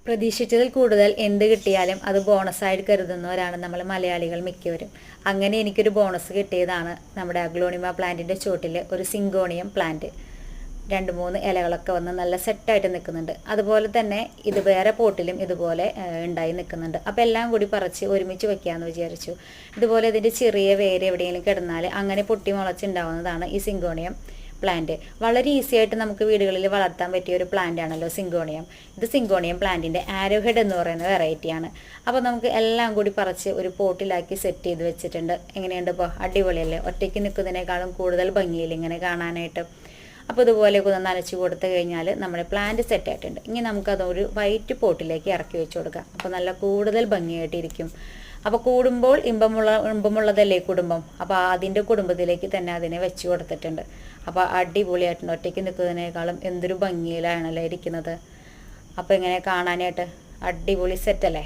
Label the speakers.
Speaker 1: പ്രതീക്ഷിച്ചതിൽ കൂടുതൽ എന്ത് കിട്ടിയാലും അത് ബോണസായിട്ട് കരുതുന്നവരാണ് നമ്മൾ മലയാളികൾ മിക്കവരും. അങ്ങനെ എനിക്കൊരു ബോണസ് കിട്ടിയതാണ് നമ്മുടെ അഗ്ലോണിമ പ്ലാന്റിൻ്റെ ചുവട്ടിൽ ഒരു സിങ്കോണിയം പ്ലാന്റ്. 2-3 ഇലകളൊക്കെ വന്ന് നല്ല സെറ്റായിട്ട് നിൽക്കുന്നുണ്ട്. അതുപോലെ തന്നെ ഇത് വേറെ പോട്ടിലും ഇതുപോലെ ഉണ്ടായി നിൽക്കുന്നുണ്ട്. അപ്പോൾ എല്ലാം കൂടി പറിച്ച് ഒരുമിച്ച് വെക്കാമെന്ന് വിചാരിച്ചു. ഇതുപോലെ ഇതിൻ്റെ ചെറിയ വേര് എവിടെയെങ്കിലും കിടന്നാൽ അങ്ങനെ പൊട്ടി മുളച്ചുണ്ടാവുന്നതാണ് ഈ സിങ്കോണിയം പ്ലാന്റ്. വളരെ ഈസി ആയിട്ട് നമുക്ക് വീടുകളിൽ വളർത്താൻ പറ്റിയ ഒരു പ്ലാന്റ് ആണല്ലോ സിങ്കോണിയം. ഇത് സിങ്കോണിയം പ്ലാന്റിൻ്റെ ആരോ ഹെഡ് എന്ന് പറയുന്ന വെറൈറ്റിയാണ്. അപ്പോൾ നമുക്ക് എല്ലാം കൂടി പറിച്ച് ഒരു പോട്ടിലാക്കി സെറ്റ് ചെയ്ത് വെച്ചിട്ടുണ്ട്. എങ്ങനെയുണ്ട് ഇപ്പോൾ? അടിപൊളിയല്ലേ? ഒറ്റയ്ക്ക് നിൽക്കുന്നതിനേക്കാളും കൂടുതൽ ഭംഗിയില്ല ഇങ്ങനെ കാണാനായിട്ട്. അപ്പോൾ ഇതുപോലെയൊക്കെ ഒന്ന് നനച്ച് കൊടുത്തു കഴിഞ്ഞാൽ നമ്മുടെ പ്ലാന്റ് സെറ്റായിട്ടുണ്ട്. ഇനി നമുക്കതൊരു വൈറ്റ് പോട്ടിലേക്ക് ഇറക്കി വെച്ച് കൊടുക്കാം. അപ്പോൾ നല്ല കൂടുതൽ ഭംഗിയായിട്ടിരിക്കും. അപ്പോൾ കൂടുമ്പോൾ ഇമ്പമുള്ളതല്ലേ കുടുംബം. അപ്പോൾ അതിൻ്റെ കുടുംബത്തിലേക്ക് തന്നെ അതിനെ വെച്ച് കൊടുത്തിട്ടുണ്ട്. അപ്പോൾ അടിപൊളിയായിട്ടുണ്ട്. ഒറ്റയ്ക്ക് നിൽക്കുന്നതിനേക്കാളും എന്തൊരു ഭംഗിയിലാണല്ലോ ഇരിക്കുന്നത്. അപ്പോൾ ഇങ്ങനെ കാണാനായിട്ട് അടിപൊളി സെറ്റല്ലേ?